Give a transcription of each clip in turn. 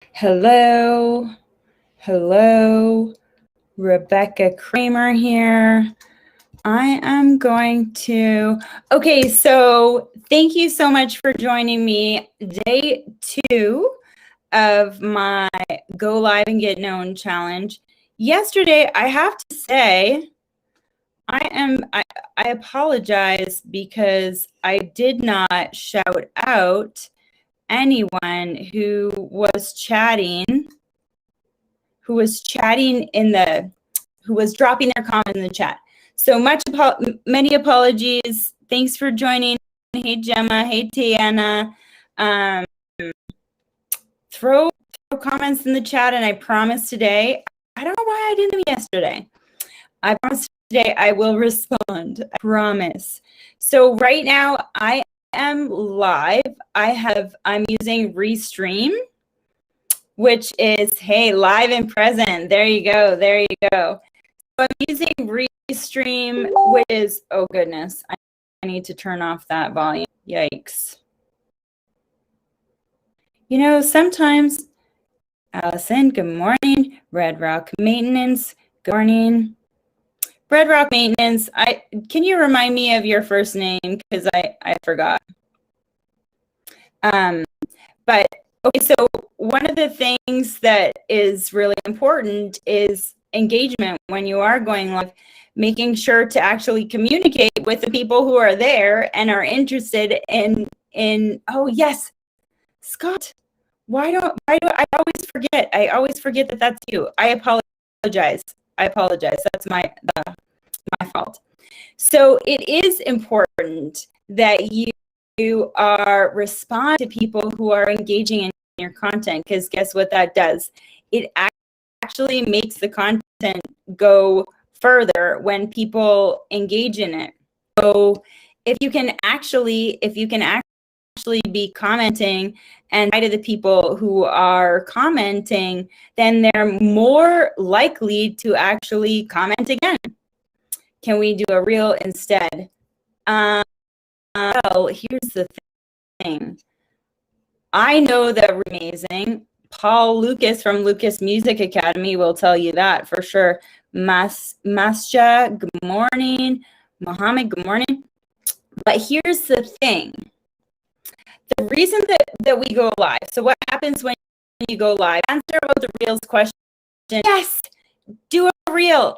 Hello, hello, Rebecca Kramer here. I am going to, okay, so thank you so much for joining me. Day 2 of my Go Live and Get Known challenge. Yesterday, I have to say, I apologize because I did not shout out anyone who was dropping their comment in the chat. So many apologies. Thanks for joining. Hey Gemma, hey Tiana. Throw comments in the chat, and I promise today, I don't know why I didn't yesterday. I promise today I will respond. I promise. So right now I am live. I'm using Restream, which is, hey, live and present. There you go. There you go. So I'm using Restream, which is, oh goodness, I need to turn off that volume. Yikes. You know, sometimes, Allison, good morning. Red Rock Maintenance, good morning. Red Rock Maintenance, can you remind me of your first name? Because I forgot. But okay, so one of the things that is really important is engagement when you are going live, making sure to actually communicate with the people who are there and are interested in oh yes, Scott, why do I always forget that that's you. I apologize. That's my fault. So it is important that you are responding to people who are engaging in your content, because guess what that does? It actually makes the content go further when people engage in it. So if you can actually be commenting and to the people who are commenting, then they're more likely to actually comment again. Can we do a reel instead? Well, here's the thing. I know that we're amazing. Paul Lucas from Lucas Music Academy will tell you that for sure. Masja, good morning. Mohammed, good morning. But here's the thing. The reason that we go live, so what happens when you go live? Answer about the reels question. Yes, do a reel.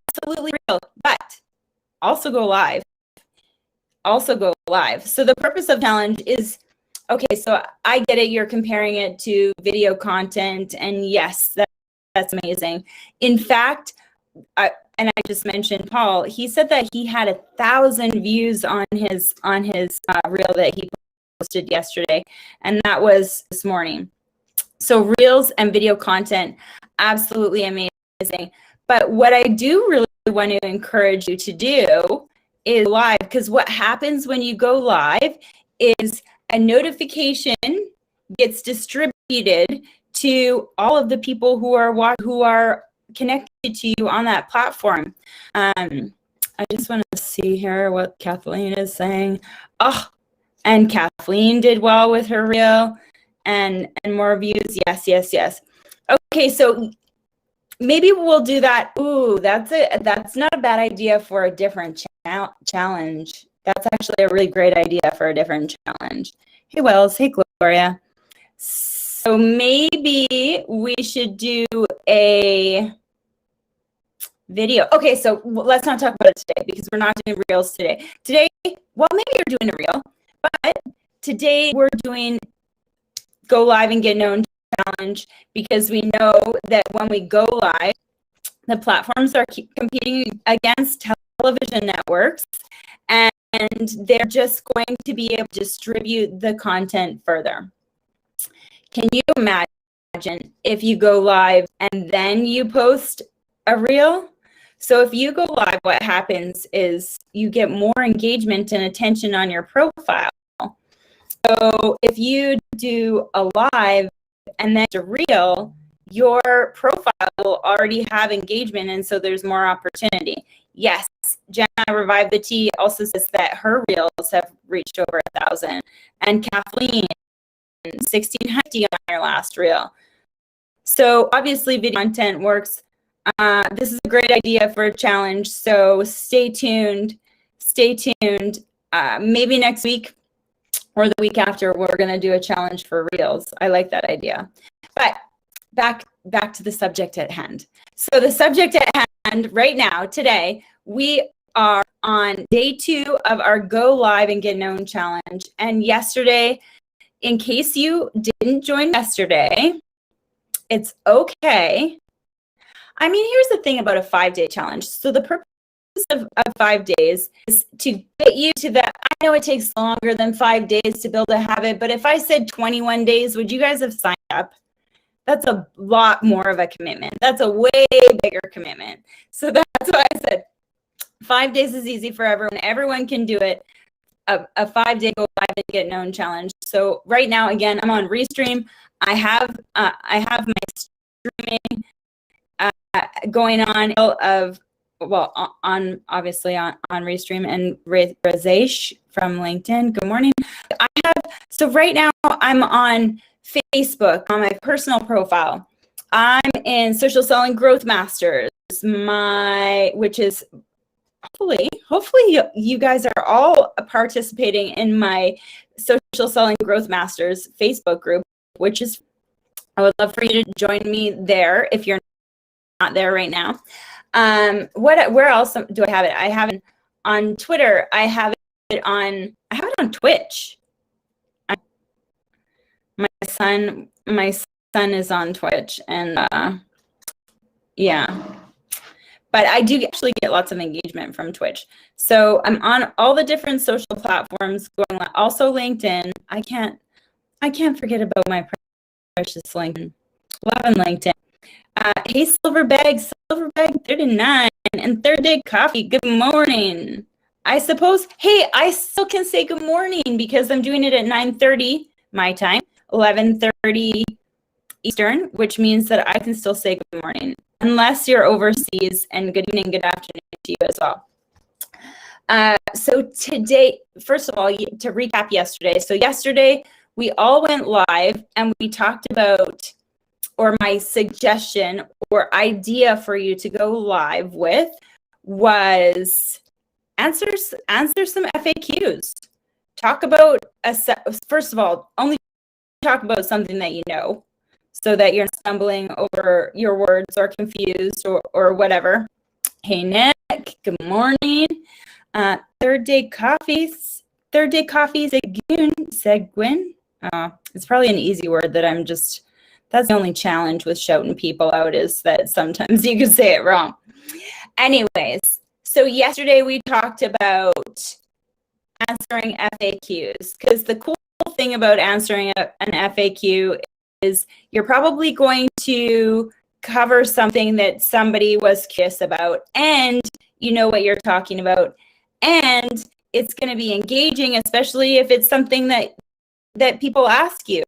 Absolutely real. But also go live. So the purpose of challenge is, okay, so I get it, you're comparing it to video content, and yes, that's amazing. In fact, I just mentioned Paul, he said that he had 1,000 views on his reel that he posted yesterday, and that was this morning. So reels and video content, absolutely amazing. But what I do really want to encourage you to do is live, because what happens when you go live is a notification gets distributed to all of the people who are connected to you on that platform. I just want to see here what Kathleen is saying. Oh, and Kathleen did well with her reel, and more views. Yes. Okay, so maybe we'll do that. Ooh, that's not a bad idea for a different challenge. That's actually a really great idea for a different challenge. Hey, Wells. Hey, Gloria. So maybe we should do a video. Okay, so let's not talk about it today because we're not doing reels today. Well, maybe you're doing a reel, but today we're doing Go Live and Get Known challenge, because we know that when we go live, the platforms are competing against television networks, and they're just going to be able to distribute the content further. Can you imagine if you go live and then you post a reel? So if you go live, what happens is you get more engagement and attention on your profile. So if you do a live and then a reel, your profile will already have engagement, and so there's more opportunity. Yes, Jenna Revive the Tea also says that her reels have reached over 1,000, and Kathleen 1,650 on her last reel. So obviously video content works. This is a great idea for a challenge. So stay tuned. Stay tuned. Maybe next week or the week after, we're going to do a challenge for Reels. I like that idea. But back to the subject at hand. So the subject at hand right now, today, we are on day 2 of our Go Live and Get Known challenge. And yesterday, in case you didn't join yesterday, it's okay. I mean, here's the thing about a 5-day challenge. So the purpose of 5 days is to get you to that. I know it takes longer than 5 days to build a habit, but if I said 21 days, would you guys have signed up? That's a lot more of a commitment. That's a way bigger commitment. So that's why I said 5 days is easy for everyone. Everyone can do it. A 5-day Go Live and Get Known challenge. So right now, again, I'm on Restream. I have my streaming going on obviously on Restream, and Razesh from LinkedIn. Good morning. So right now I'm on Facebook on my personal profile. I'm in Social Selling Growth Masters, which is hopefully you guys are all participating in my Social Selling Growth Masters Facebook group, which is, I would love for you to join me there if you're not there right now. Where else do I have it? I have it on Twitter. I have it on Twitch. My son is on Twitch, and yeah. But I do actually get lots of engagement from Twitch. So I'm on all the different social platforms, also LinkedIn. I can't forget about my precious LinkedIn. Love LinkedIn. Hey, Silverbag 39 and Third Day Coffee. Good morning. I suppose, hey, I still can say good morning because I'm doing it at 9:30 my time, 11:30 Eastern, which means that I can still say good morning, unless you're overseas, and good evening, good afternoon to you as well. So today, first of all, to recap yesterday. So yesterday, we all went live and we talked about, or my suggestion or idea for you to go live with was answer some FAQs. Talk about, first of all, only talk about something that you know, so that you're not stumbling over your words or confused or whatever. Hey, Nick, good morning. Third Day Coffees, Seguin. It's probably an easy word that that's the only challenge with shouting people out, is that sometimes you can say it wrong. Anyways, so yesterday we talked about answering FAQs, because the cool thing about answering an FAQ is you're probably going to cover something that somebody was curious about, and you know what you're talking about, and it's going to be engaging, especially if it's something that people ask you.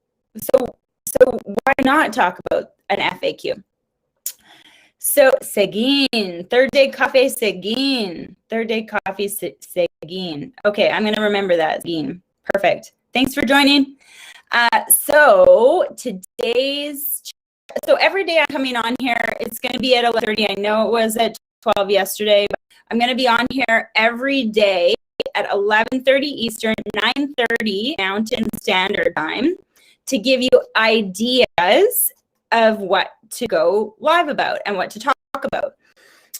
So why not talk about an FAQ? So Seguin, Third Day Coffee Seguin. Okay, I'm going to remember that, Seguin. Perfect. Thanks for joining. So every day I'm coming on here, it's going to be at 11:30. I know it was at 12 yesterday, but I'm going to be on here every day at 11:30 Eastern, 9:30 Mountain Standard Time, to give you ideas of what to go live about and what to talk about.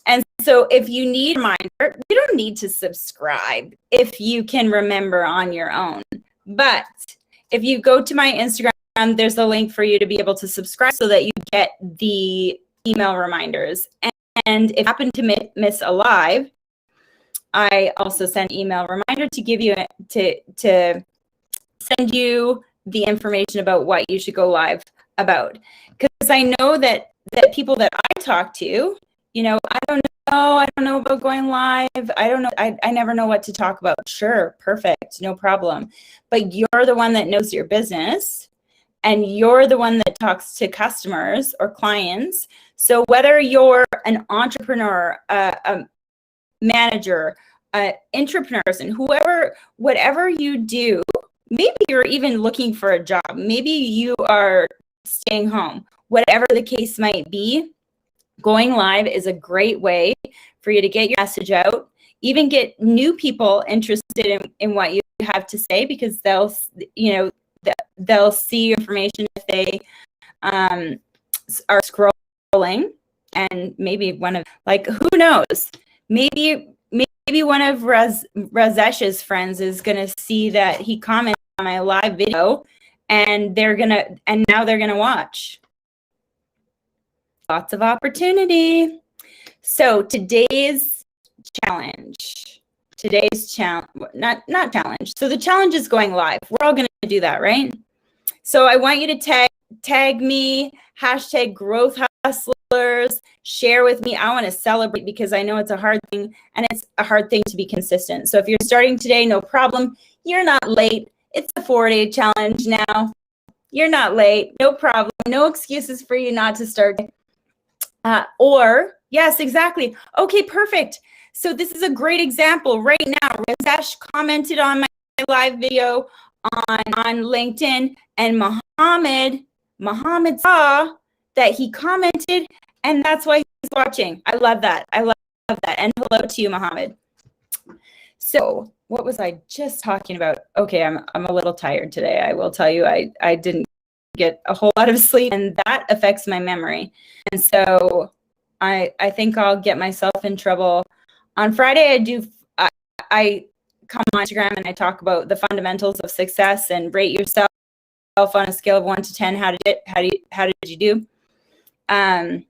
And so if you need a reminder, you don't need to subscribe if you can remember on your own. But if you go to my Instagram, there's a link for you to be able to subscribe so that you get the email reminders. And if you happen to miss a live, I also send email reminder to give you to send you the information about what you should go live about. Because I know that people that I talk to, I don't know about going live. I don't know. I never know what to talk about. Sure, perfect, no problem. But you're the one that knows your business, and you're the one that talks to customers or clients. So whether you're an entrepreneur, a manager, intrapreneur person, whatever you do, maybe you're even looking for a job. Maybe you are staying home. whatever the case might be, going live is a great way for you to get your message out, even get new people interested in what you have to say, because they'll, you know, they'll see information if they are scrolling, and maybe one of, like, who knows, maybe one of Razesh's friends is gonna see that he commented on my live video, and now they're gonna watch. Lots of opportunity. So today's challenge, not challenge. So the challenge is going live. We're all gonna do that, right? So I want you to tag me, hashtag Growth Hustlers, share with me. I want to celebrate, because I know it's a hard thing, and it's a hard thing to be consistent. So if you're starting today, no problem. You're not late. It's a 4-day challenge now. You're not late. No problem. No excuses for you not to start. Or, yes, exactly. Okay, perfect. So this is a great example right now. Razesh commented on my live video on LinkedIn, and Mohammed saw that he commented, and that's why he's watching. I love that. I love that. And hello to you, Mohammed. So what was I just talking about? Okay, I'm a little tired today. I will tell you, I didn't get a whole lot of sleep, and that affects my memory. And so I think I'll get myself in trouble. On Friday, I come on Instagram and I talk about the fundamentals of success and rate yourself on a scale of 1 to 10. How did you do? On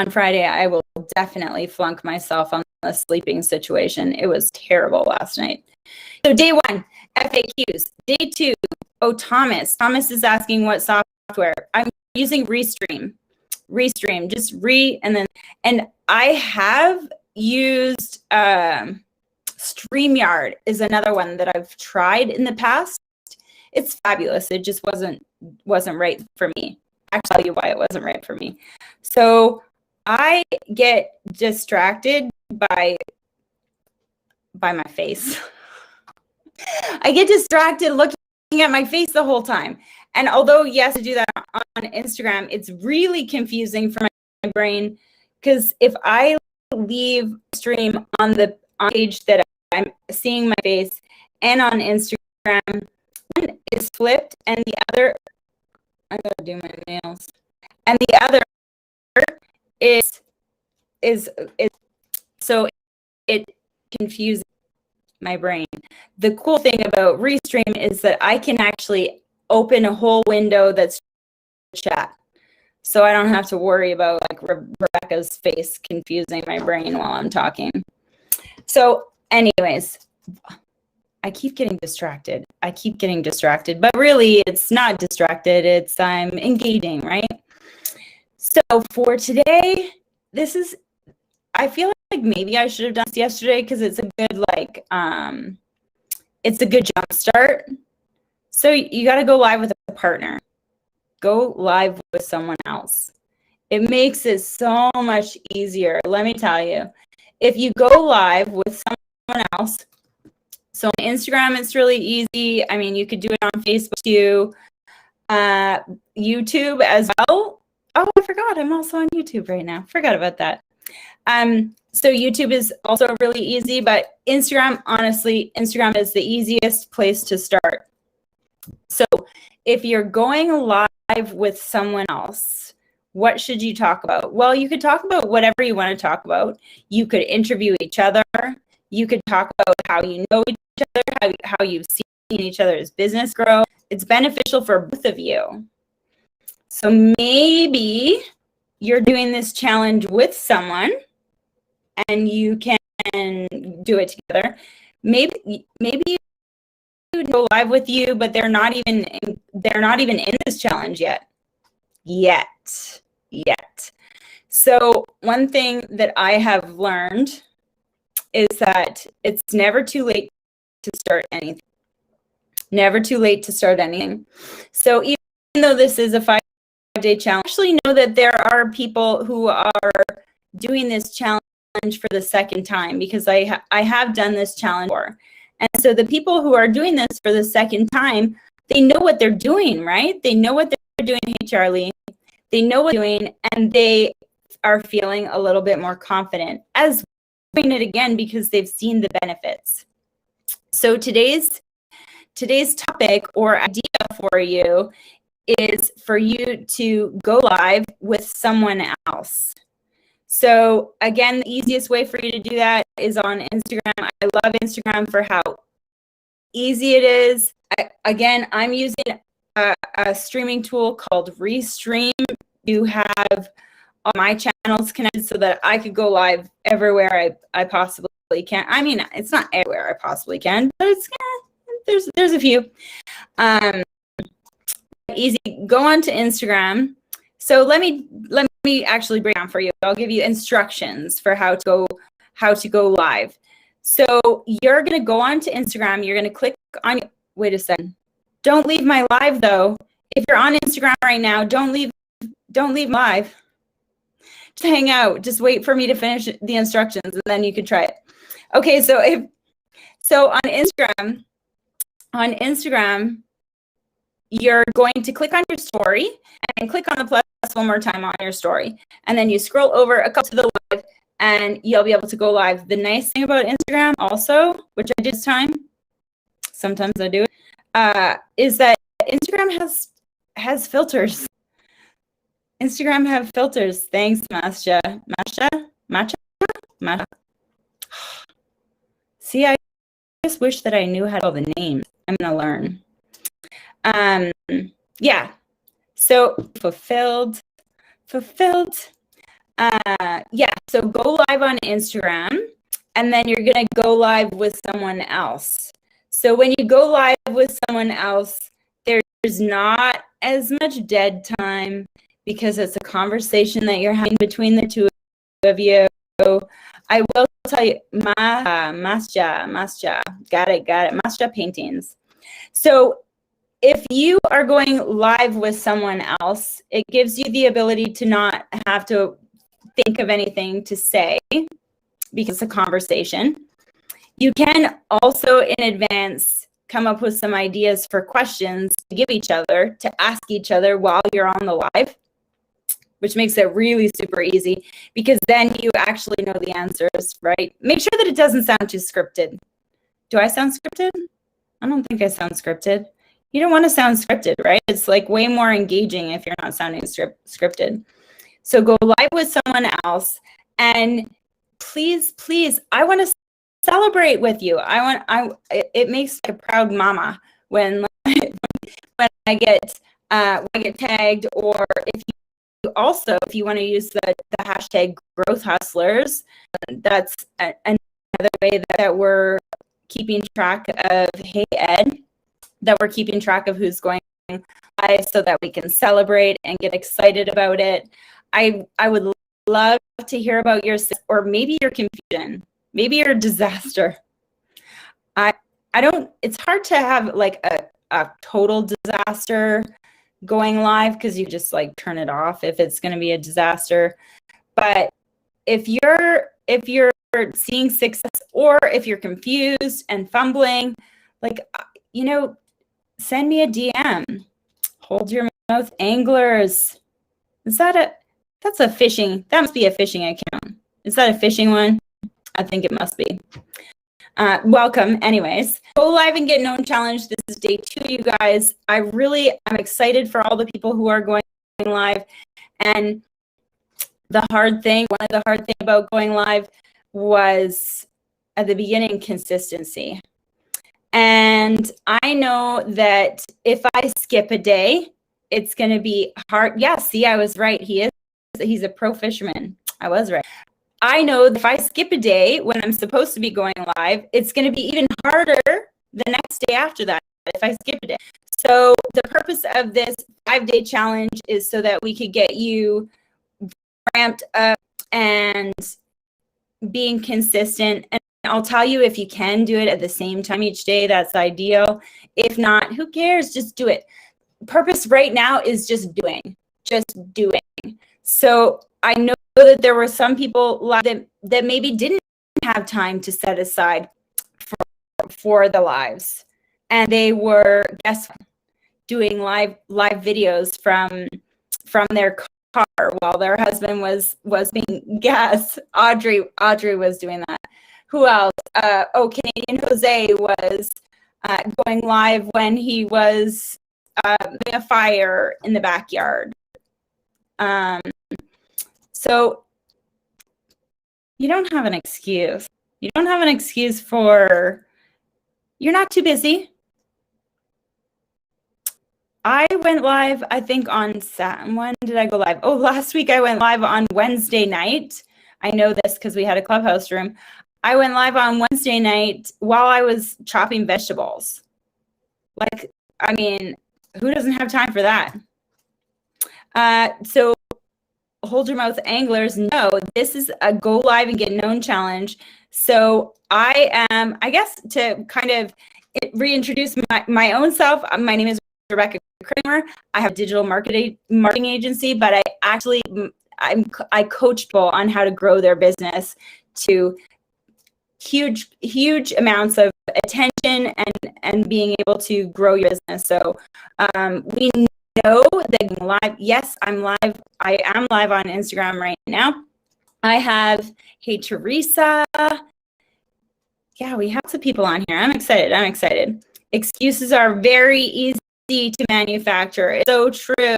Friday, I will definitely flunk myself on the sleeping situation. It was terrible last night. So day 1, FAQs. Day 2, Thomas is asking what software. I'm using Restream, just and I have used StreamYard is another one that I've tried in the past. It's fabulous. It just wasn't right for me. I'll tell you why it wasn't right for me. So I get distracted by my face. I get distracted looking at my face the whole time. And although, yes, I do that on Instagram, it's really confusing for my brain, because if I leave stream on the page that I'm seeing my face, and on Instagram, one is flipped and the other, I gotta do my nails, and the other is so it confuses my brain. The cool thing about Restream is that I can actually open a whole window that's chat. So I don't have to worry about like Rebecca's face confusing my brain while I'm talking. So anyways, I keep getting distracted. But really it's not distracted. It's I'm engaging, right? So for today, I feel like maybe I should have done this yesterday, because it's a good it's a good jump start. So you got to go live with a partner. Go live with someone else. It makes it so much easier. Let me tell you, if you go live with someone else, so on Instagram, it's really easy. I mean, you could do it on Facebook too, YouTube as well. Oh, I forgot. I'm also on YouTube right now. Forgot about that. So YouTube is also really easy, but Instagram, honestly, Instagram is the easiest place to start. So if you're going live with someone else, what should you talk about? Well, you could talk about whatever you want to talk about. You could interview each other. You could talk about how you know each other, how you've seen each other's business grow. It's beneficial for both of you. So maybe you're doing this challenge with someone and you can do it together. Maybe you go live with you, but they're not even in this challenge yet. So one thing that I have learned is that it's never too late to start anything. Never too late to start anything. So even though this is a 5-day challenge, I actually know that there are people who are doing this challenge for the second time, because I have done this challenge before. And so the people who are doing this for the second time, they know what they're doing, right? They know what they're doing. Hey, Charlie. they know what they're doing, and they are feeling a little bit more confident as doing it again because they've seen the benefits. So today's topic or idea for you is for you to go live with someone else. So again, the easiest way for you to do that is on Instagram. I love Instagram for how easy it is. Again, I'm using a streaming tool called Restream to have all my channels connected so that I could go live everywhere I possibly can. I mean, it's not everywhere I possibly can, but it's there's a few. Easy. Go on to Instagram. So let me actually break down for you. I'll give you instructions for how to go live. So you're gonna go on to Instagram. You're gonna click on. Wait a second. Don't leave my live though. If you're on Instagram right now, don't leave live. Just hang out. Just wait for me to finish the instructions, and then you can try it. Okay. So on Instagram, you're going to click on your story and click on the plus one more time on your story. And then you scroll over a couple to the live and you'll be able to go live. The nice thing about Instagram also, which I did this time, sometimes I do it, is that Instagram has filters. Instagram have filters. Thanks, Masha. See, I just wish that I knew how to all the names. I'm gonna learn. Yeah. So fulfilled. Yeah. So go live on Instagram, and then you're gonna go live with someone else. So when you go live with someone else, there's not as much dead time because it's a conversation that you're having between the two of you. I will tell you, Masha, got it, Masha Paintings. So if you are going live with someone else, it gives you the ability to not have to think of anything to say because it's a conversation. You can also in advance come up with some ideas for questions to give each other, to ask each other while you're on the live, which makes it really super easy because then you actually know the answers, right? Make sure that it doesn't sound too scripted. Do I sound scripted? I don't think I sound scripted. You don't want to sound scripted, right? It's like way more engaging if you're not sounding scripted. So go live with someone else, and please, I want to celebrate with you. It makes me a proud mama when I get tagged, or if you want to use the hashtag growth hustlers, that's another way that we're keeping track of Hey Ed, that we're keeping track of who's going live so that we can celebrate and get excited about it. I would love to hear about your, or maybe your confusion, maybe your disaster. It's hard to have like a total disaster going live because you just like turn it off if it's going to be a disaster. But if you're seeing success, or if you're confused and fumbling, like, send me a DM. Hold your mouth anglers. That's a fishing, that must be a fishing account. Is that a fishing one? I think it must be. Welcome anyways. Go live and get known challenge. This is day 2, you guys. I'm excited for all the people who are going live. And one of the hard thing about going live was at the beginning, consistency. And I know that if I skip a day, it's going to be hard. Yeah, see, I was right. He's a pro fisherman. I was right. I know that if I skip a day when I'm supposed to be going live, it's going to be even harder the next day after that if I skip a day. So the purpose of this 5-day challenge is so that we could get you ramped up and being consistent. And I'll tell you, if you can do it at the same time each day, that's ideal. If not, who cares? Just do it. Purpose right now is just doing. So I know that there were some people that maybe didn't have time to set aside for the lives, and they were doing live videos from their while their husband was being gas. Audrey was doing that. Who else? Canadian Jose was going live when he was doing a fire in the backyard. So you don't have an excuse. You don't have an excuse for you're not too busy. I went live, I think on when did I go live? Oh, last week I went live on Wednesday night. I know this because we had a Clubhouse room. I went live on Wednesday night while I was chopping vegetables. Like, I mean, who doesn't have time for that? So Hold Your Mouth anglers know this is a go live and get known challenge. So I am, I guess, to kind of reintroduce my own self, my name is Rebecca Kramer. I have a digital marketing agency, but I coach people on how to grow their business to huge amounts of attention and being able to grow your business. So we know that live. Yes, I'm live. I am live on Instagram right now. I have Hey Teresa. Yeah, we have some people on here. I'm excited. Excuses are very easy to manufacture. It's so true.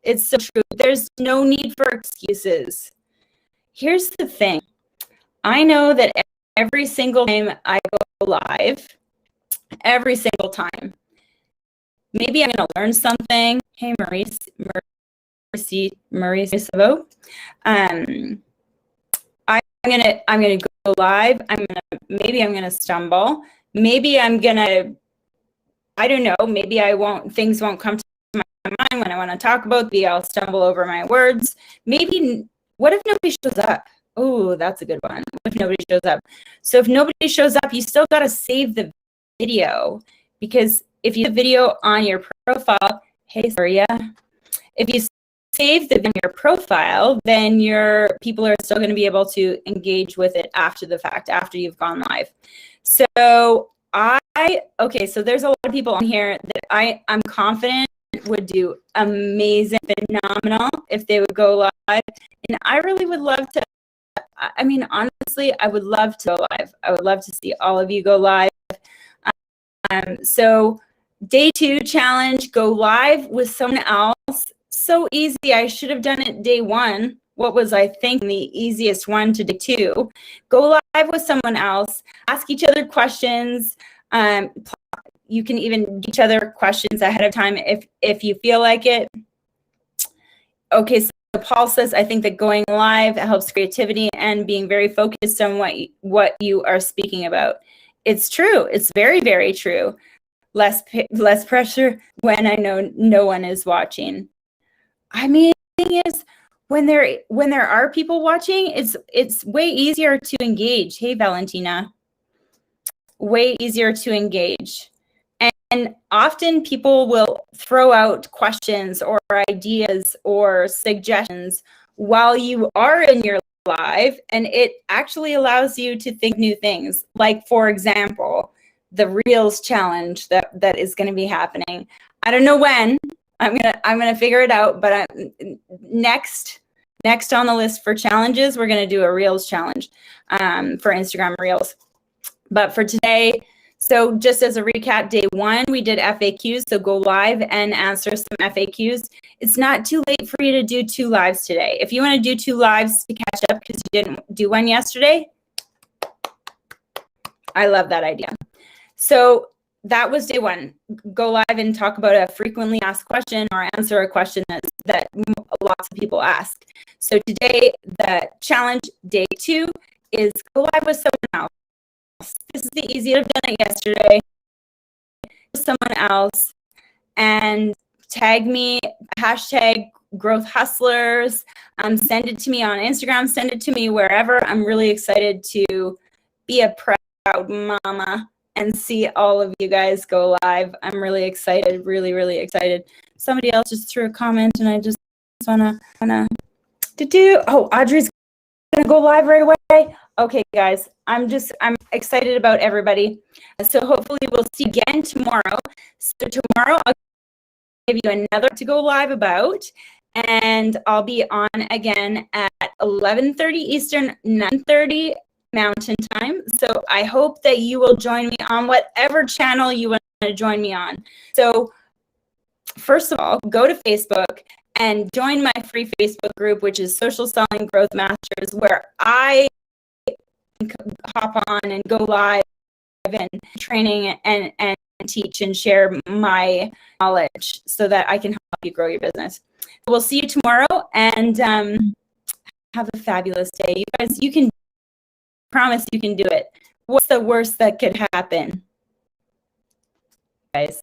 It's so true. There's no need for excuses. Here's the thing. I know that every single time I go live, every single time, maybe I'm going to learn something. Hey, Maurice Savo. I'm gonna go live. Maybe I'm gonna stumble. Maybe I'm gonna, I don't know. Maybe things won't come to my mind when I want to talk about. Maybe I'll stumble over my words. Maybe, what if nobody shows up? Oh, that's a good one. What if nobody shows up? So if nobody shows up, you still got to save the video, because if you have video on your profile, hey, Soria, if you save the video on your profile, then your people are still going to be able to engage with it after the fact, after you've gone live. So so there's a lot of people on here that I'm confident would do amazing, phenomenal if they would go live. And I really would love to, I mean, honestly, I would love to go live. I would love to see all of you go live. So day 2 challenge, go live with someone else. So easy. I should have done it day 1. What was, I think, the easiest one to day 2? Go live with someone else. Ask each other questions. You can even give each other questions ahead of time if you feel like it. Okay, so Paul says, I think that going live helps creativity and being very focused on what you are speaking about. It's true. It's very, very true. Less pressure when I know no one is watching. I mean, the thing is, when there are people watching, it's way easier to engage. Hey, Valentina. Way easier to engage. And often people will throw out questions or ideas or suggestions while you are in your live, and it actually allows you to think new things. Like, for example, the Reels challenge that is going to be happening. I don't know when. I'm gonna figure it out, but next on the list for challenges, we're gonna do a Reels challenge for Instagram Reels. But for today, so just as a recap, day 1, we did FAQs. So go live and answer some FAQs. It's not too late for you to do 2 lives today. If you want to do 2 lives to catch up because you didn't do one yesterday, I love that idea. So that was day 1. Go live and talk about a frequently asked question or answer a question that lots of people ask. So today, the challenge, day 2, is go live with someone else. This is the easiest. I've done it yesterday. Someone else, and tag me, hashtag Growth Hustlers. Send it to me on Instagram. Send it to me wherever. I'm really excited to be a proud mama and see all of you guys go live. I'm really excited, really, really excited. Somebody else just threw a comment, and I just wanna do. Oh, Audrey's gonna go live right away. Okay, guys, I'm excited about everybody. So hopefully we'll see you again tomorrow. So tomorrow I'll give you another to go live about, and I'll be on again at 11:30 Eastern, 9:30 Mountain Time. So I hope that you will join me on whatever channel you want to join me on. So first of all, go to Facebook and join my free Facebook group, which is Social Selling Growth Masters, where I hop on and go live and training and teach and share my knowledge so that I can help you grow your business. We'll see you tomorrow, and have a fabulous day. You guys, you can promise you can do it. What's the worst that could happen, guys?